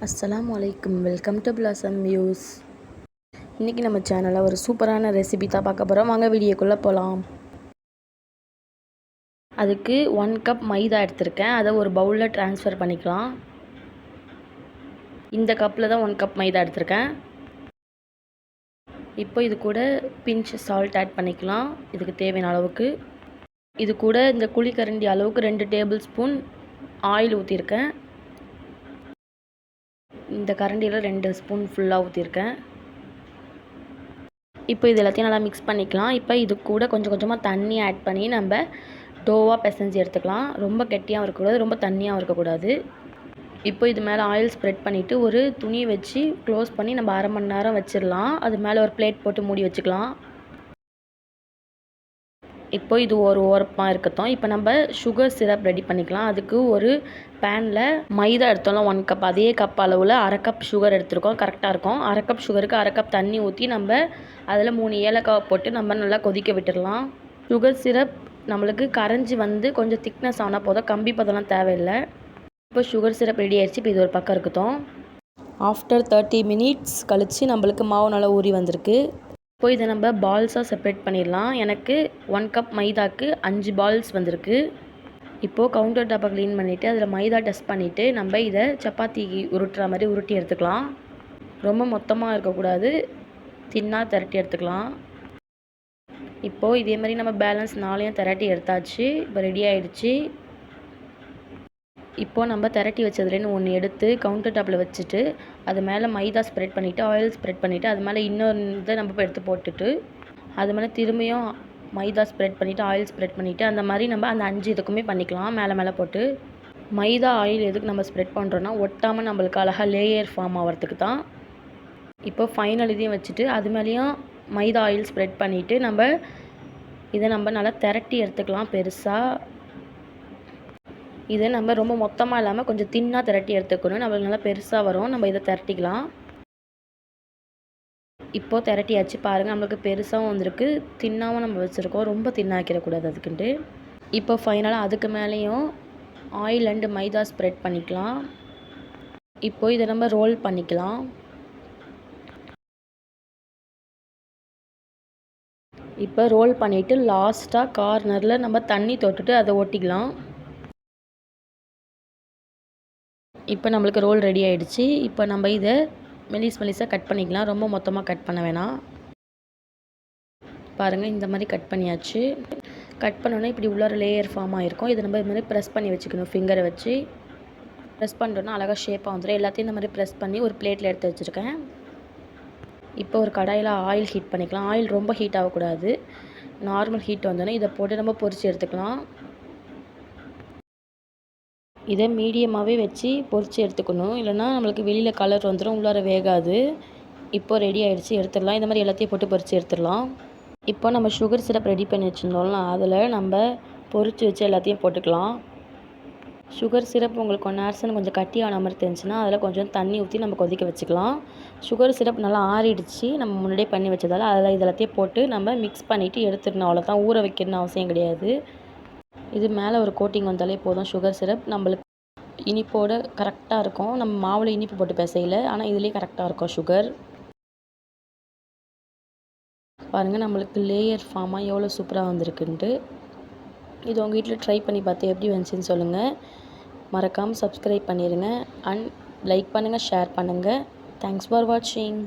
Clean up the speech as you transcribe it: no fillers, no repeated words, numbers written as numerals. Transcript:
அஸ்ஸலாமு அலைக்கும். Welcome to blossom views. இன்றைக்கி நம்ம சேனலில் ஒரு சூப்பரான ரெசிபி தான் பார்க்க போகிறோம். வாங்க வீடியோக்குள்ளே போகலாம். அதுக்கு 1 கப் மைதா எடுத்திருக்கேன். அதை ஒரு பவுலில் ட்ரான்ஸ்ஃபர் பண்ணிக்கலாம். இந்த கப்பில் தான் 1 கப் மைதா எடுத்திருக்கேன். இப்போ இது கூட பிஞ்ச் சால்ட் ஆட் பண்ணிக்கலாம். இதுக்கு தேவையான அளவுக்கு. இது கூட இந்த குழிக்கரண்டி அளவுக்கு 2 டேபிள் ஸ்பூன் ஆயில் ஊற்றிருக்கேன். இந்த கரண்டியில் 2 ஸ்பூன் ஃபுல்லாக ஊற்றிருக்கேன். இப்போ இது எல்லாத்தையும் நல்லா மிக்ஸ் பண்ணிக்கலாம். இப்போ இது கூட கொஞ்சம் கொஞ்சமாக தண்ணி ஆட் பண்ணி நம்ம டோவாக பிசைஞ்சு எடுத்துக்கலாம். ரொம்ப கெட்டியாகவும் இருக்கக்கூடாது, ரொம்ப தண்ணியாகவும் இருக்கக்கூடாது. இப்போ இது மேலே ஆயில் ஸ்ப்ரெட் பண்ணிவிட்டு ஒரு துணி வச்சு க்ளோஸ் பண்ணி நம்ம 1/2 மணி நேரம் வச்சிடலாம். அது மேலே ஒரு பிளேட் போட்டு மூடி வச்சுக்கலாம். இப்போ இது ஒரு ஓரமாக இருக்கட்டும். இப்போ நம்ம சுகர் சிரப் ரெடி பண்ணிக்கலாம். அதுக்கு ஒரு பேனில் மைதா எடுத்தோம்ல 1 கப், அதே கப் அளவில் 1/2 கப் சுகர் எடுத்துருக்கோம். கரெக்டாக இருக்கும். 1/2 கப் சுகருக்கு 1/2 கப் தண்ணி ஊற்றி நம்ம அதில் 3 ஏலக்காவை போட்டு நம்ம நல்லா கொதிக்க விட்டுடலாம். சுகர் சிரப் நம்மளுக்கு கரைஞ்சி வந்து கொஞ்சம் திக்னஸ் ஆனால் போதும், கம்பி பதம்லாம் தேவையில்லை. இப்போ சுகர் சிரப் ரெடி ஆகிடுச்சு. இப்போ இது ஒரு பக்கம் இருக்கட்டும். ஆஃப்டர் 30 மினிட்ஸ் கழித்து நம்மளுக்கு மாவு நல்லா ஊறி வந்திருக்கு. இப்போ இதை நம்ம பால்ஸாக செப்ரேட் பண்ணிடலாம். எனக்கு 1 கப் மைதாக்கு 5 பால்ஸ் வந்திருக்கு. இப்போது கவுண்டர் டாப்பை க்ளீன் பண்ணிவிட்டு அதில் மைதா டஸ்ட் பண்ணிவிட்டு நம்ம இதை சப்பாத்தி உருட்டுற மாதிரி உருட்டி எடுத்துக்கலாம். ரொம்ப மொத்தமாக இருக்கக்கூடாது, தின்னாக திரட்டி எடுத்துக்கலாம். இப்போது இதே மாதிரி நம்ம பேலன்ஸ் 4 திரட்டி எடுத்தாச்சு. இப்போ ரெடி ஆகிடுச்சு. இப்போது நம்ம திரட்டி வச்சதுலேருந்து ஒன்று எடுத்து கவுண்டர் டாப்பில் வச்சுட்டு அது மேலே மைதா ஸ்ப்ரெட் பண்ணிவிட்டு ஆயில் ஸ்ப்ரெட் பண்ணிவிட்டு அது மேலே இன்னொரு இதை நம்ம எடுத்து போட்டுட்டு அது மேலே திரும்பியும் மைதா ஸ்ப்ரெட் பண்ணிவிட்டு ஆயில் ஸ்ப்ரெட் பண்ணிவிட்டு அந்த மாதிரி நம்ம அந்த 5 இதுக்குமே பண்ணிக்கலாம். மேலே போட்டு மைதா ஆயில் எதுக்கு நம்ம ஸ்ப்ரெட் பண்ணுறோன்னா ஒட்டாமல் நம்மளுக்கு அழகாக லேயர் ஃபார்ம் ஆகிறதுக்கு தான். இப்போ ஃபைனல் இதையும் வச்சுட்டு அது மேலேயும் மைதா ஆயில் ஸ்ப்ரெட் பண்ணிவிட்டு இதை நம்ம நல்லா திரட்டி எடுத்துக்கலாம். பெருசாக இதை நம்ம ரொம்ப மொத்தமாக இல்லாமல் கொஞ்சம் தின்னாக திரட்டி எடுத்துக்கணும். நம்மளுக்கு நல்லா பெருசாக வரும். நம்ம இதை திரட்டிக்கலாம். இப்போது திரட்டியாச்சு. பாருங்கள், நம்மளுக்கு பெருசாகவும் வந்திருக்கு, தின்னாகவும் நம்ம வச்சுருக்கோம். ரொம்ப தின்னாக்கிடக்கூடாது அதுக்குன்ட்டு. இப்போ ஃபைனலாக அதுக்கு மேலேயும் ஆயில் அண்டு மைதா ஸ்ப்ரெட் பண்ணிக்கலாம். இப்போது இதை நம்ம ரோல் பண்ணிக்கலாம். இப்போ ரோல் பண்ணிவிட்டு லாஸ்ட்டாக கார்னரில் நம்ம தண்ணி தொட்டுட்டு அதை ஒட்டிக்கலாம். இப்போ நம்மளுக்கு ரோல் ரெடி ஆகிடுச்சு. இப்போ நம்ம இதை மெலிசாக கட் பண்ணிக்கலாம். ரொம்ப மொத்தமாக கட் பண்ண வேணாம். பாருங்கள், இந்த மாதிரி கட் பண்ணியாச்சு. கட் பண்ணோன்னே இப்படி உள்ளார லேயர் ஃபார்ம் ஆகிருக்கும். இதை நம்ம இது மாதிரி ப்ரெஸ் பண்ணி வச்சுக்கணும். ஃபிங்கரை வச்சு ப்ரெஸ் பண்ணுறோன்னா அழகாக ஷேப்பாக வந்துடும். எல்லாத்தையும் இந்த மாதிரி ப்ரெஸ் பண்ணி ஒரு பிளேட்டில் எடுத்து வச்சுருக்கேன். இப்போ ஒரு கடாயில் ஆயில் ஹீட் பண்ணிக்கலாம். ஆயில் ரொம்ப ஹீட் ஆகக்கூடாது, நார்மல் ஹீட் வந்தோடனே இதை போட்டு நம்ம பொரித்து எடுத்துக்கலாம். இதை மீடியமாகவே வச்சு பொரித்து எடுத்துக்கணும், இல்லைனா நம்மளுக்கு வெளியில் கலர் வந்துடும், உள்ளார வேகாது. இப்போது ரெடி ஆகிடுச்சு, எடுத்துடலாம். இந்த மாதிரி எல்லாத்தையும் போட்டு பொரித்து எடுத்துடலாம். இப்போ நம்ம சுகர் சிரப் ரெடி பண்ணி வச்சுருந்தோம்ல, அதில் நம்ம பொரித்து வச்சு எல்லாத்தையும் போட்டுக்கலாம். சுகர் சிரப் உங்களுக்கு 1 ஹவர்ஸ்னு கொஞ்சம் கட்டியான மாதிரி தெரிஞ்சுன்னா அதில் கொஞ்சம் தண்ணி ஊற்றி நம்ம கொதிக்க வச்சுக்கலாம். சுகர் சிரப் நல்லா ஆறிடுச்சு, நம்ம முன்னாடியே பண்ணி வச்சதால் அதில் இதெல்லாத்தையும் போட்டு நம்ம மிக்ஸ் பண்ணிவிட்டு எடுத்துடணும். அவ்வளோதான், ஊற வைக்கணும்னு அவசியம் கிடையாது. இது மேலே ஒரு கோட்டிங் வந்தாலே போதும். சுகர் சிரப் நம்மளுக்கு இனிப்போடு கரெக்டாக இருக்கும். நம்ம மாவில் இனிப்பு போட்டு பிசையல, ஆனால் இதுலேயே கரெக்டாக இருக்கும் சுகர். பாருங்கள், நம்மளுக்கு லேயர் ஃபார்மாக எவ்வளோ சூப்பராக வந்திருக்குன்ட்டு. இது உங்கள் வீட்டில் ட்ரை பண்ணி பார்த்து எப்படி வந்துச்சுன்னு சொல்லுங்கள். மறக்காமல் சப்ஸ்கிரைப் பண்ணிடுங்க அண்ட் லைக் பண்ணுங்கள், ஷேர் பண்ணுங்கள். தேங்க்ஸ் ஃபார் வாட்சிங்.